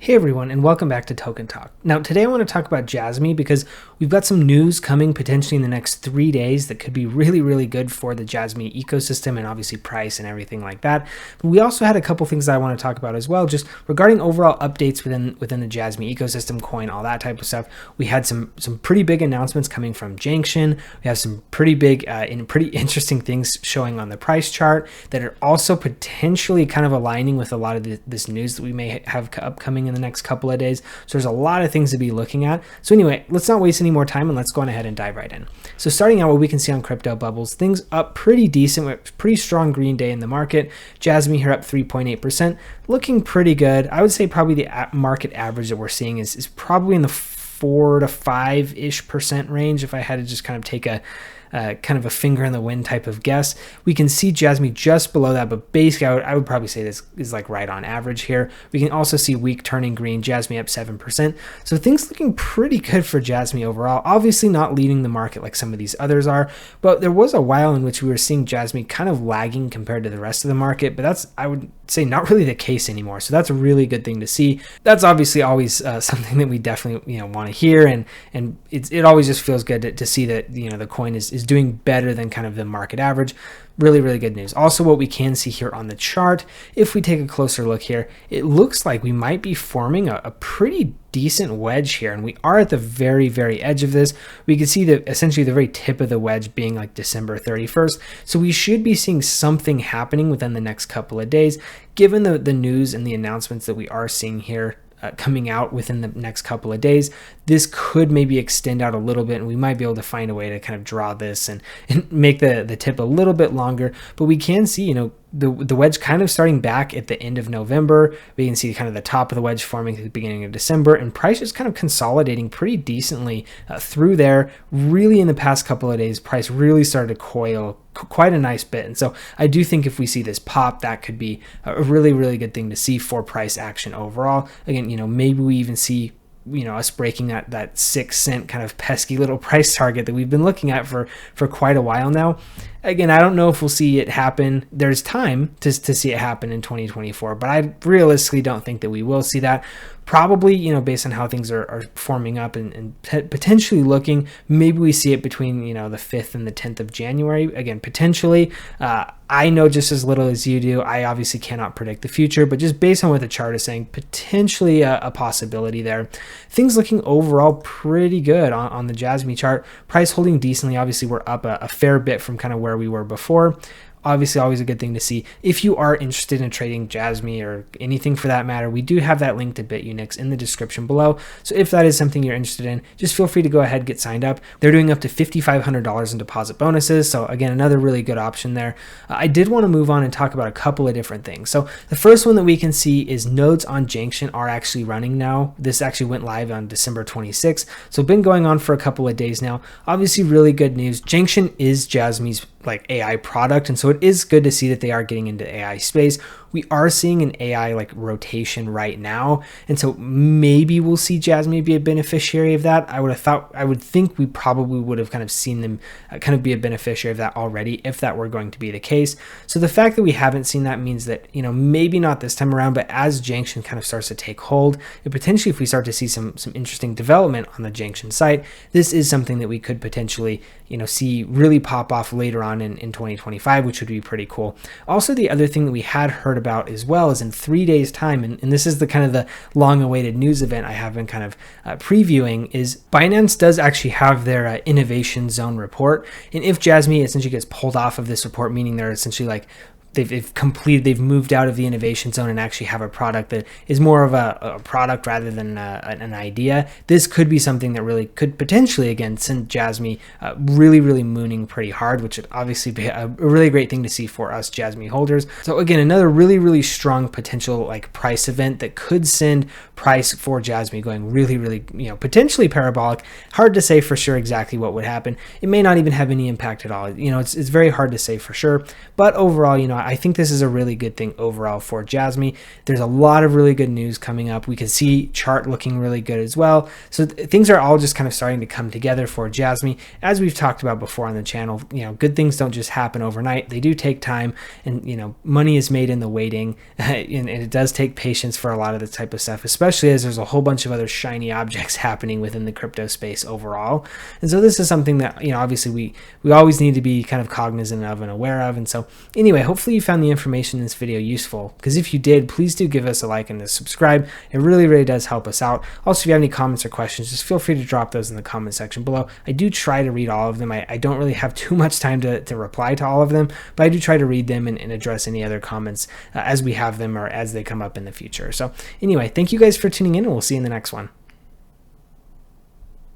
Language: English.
Hey everyone, and welcome back to Token Talk. Now today I want to talk about Jasmy because we've got some news coming potentially in the next 3 days that could be really good for the Jasmy ecosystem and obviously price and everything like that. But we also had a couple things that I want to talk about as well, just regarding overall updates within the Jasmy ecosystem, coin, all that type of stuff. We had some pretty big announcements coming from Junction. We have some pretty big and pretty interesting things showing on the price chart that are also potentially kind of aligning with a lot of this news that we may have upcoming in the next couple of days. So there's a lot of things to be looking at. So anyway, let's not waste any more time and let's go on ahead and dive right in. So starting out, what we can see on crypto bubbles, things up pretty decent with pretty strong green day in the market. Jasmy here up 3.8%, looking pretty good. I would say probably the market average that we're seeing is probably in the 4 to 5% range. If I had to just kind of take a kind of a finger in the wind type of guess, we can see Jasmy just below that, but basically I would probably say this is like right on average here. We can also see week turning green, Jasmy up 7%. So things looking pretty good for Jasmy overall. Obviously not leading the market like some of these others are, but there was a while in which we were seeing Jasmy kind of lagging compared to the rest of the market, but that's, I would say, not really the case anymore. So that's a really good thing to see. That's obviously always something that we definitely want to hear, and it always just feels good to see that the coin is doing better than kind of the market average. Really good news. Also, what we can see here on the chart, if we take a closer look here, it looks like we might be forming a pretty decent wedge here, and we are at the very edge of this. We can see that essentially the very tip of the wedge being like December 31st. So we should be seeing something happening within the next couple of days, given the news and the announcements that we are seeing here coming out within the next couple of days. This could maybe extend out a little bit, and we might be able to find a way to kind of draw this and make the tip a little bit longer. But we can see, the wedge kind of starting back at the end of November. We can see kind of the top of the wedge forming at the beginning of December, and price is kind of consolidating pretty decently through there. Really, in the past couple of days, price really started to coil quite a nice bit. And so I do think if we see this pop, that could be a really good thing to see for price action overall. Again, maybe we even see us breaking that 6 cent kind of pesky little price target that we've been looking at for quite a while now. Again, I don't know if we'll see it happen. There's time to see it happen in 2024, but I realistically don't think that we will see that. Probably, based on how things are forming up and potentially looking, maybe we see it between, the 5th and the 10th of January. Again, potentially. I know just as little as you do. I obviously cannot predict the future, but just based on what the chart is saying, potentially a possibility there. Things looking overall pretty good on the Jasmy chart. Price holding decently. Obviously, we're up a fair bit from kind of where we were before. Obviously, always a good thing to see. If you are interested in trading Jasmy or anything for that matter, we do have that link to BITUNIX in the description below. So if that is something you're interested in, just feel free to go ahead and get signed up. They're doing up to $5,500 in deposit bonuses. So again, another really good option there. I did want to move on and talk about a couple of different things. So the first one that we can see is nodes on Junction are actually running now. This actually went live on December 26th. So been going on for a couple of days now. Obviously, really good news. Junction is Jasmy's AI product, and so it is good to see that they are getting into AI space. We are seeing an AI rotation right now, and so maybe we'll see Jasmy be a beneficiary of that. I would think we probably would have kind of seen them kind of be a beneficiary of that already if that were going to be the case. So the fact that we haven't seen that means that maybe not this time around, but as Junction kind of starts to take hold, and potentially if we start to see some interesting development on the Junction site, this is something that we could potentially see really pop off later on in 2025, which would be pretty cool. Also, the other thing that we had heard about as well is in 3 days time, and this is the kind of the long awaited news event I have been kind of previewing, is Binance does actually have their innovation zone report. And if Jasmy essentially gets pulled off of this report, meaning they're essentially they've moved out of the innovation zone and actually have a product that is more of a product rather than an idea, this could be something that really could potentially, again, send Jasmy really mooning pretty hard, which would obviously be a really great thing to see for us Jasmy holders. So again, another really strong potential price event that could send price for Jasmy going really potentially parabolic. Hard to say for sure exactly what would happen. It may not even have any impact at all. It's very hard to say for sure, but overall, I think this is a really good thing overall for Jasmy. There's a lot of really good news coming up. We can see chart looking really good as well. So things are all just kind of starting to come together for Jasmy. As we've talked about before on the channel, good things don't just happen overnight. They do take time, and money is made in the waiting, and it does take patience for a lot of this type of stuff, especially especially as there's a whole bunch of other shiny objects happening within the crypto space overall. And so this is something that, obviously we always need to be kind of cognizant of and aware of. And so anyway, hopefully you found the information in this video useful, because if you did, please do give us a like and a subscribe. It really, really does help us out. Also, if you have any comments or questions, just feel free to drop those in the comment section below. I do try to read all of them. I don't really have too much time to reply to all of them, but I do try to read them and address any other comments as we have them or as they come up in the future. So anyway, thank you guys for tuning in, and we'll see you in the next one.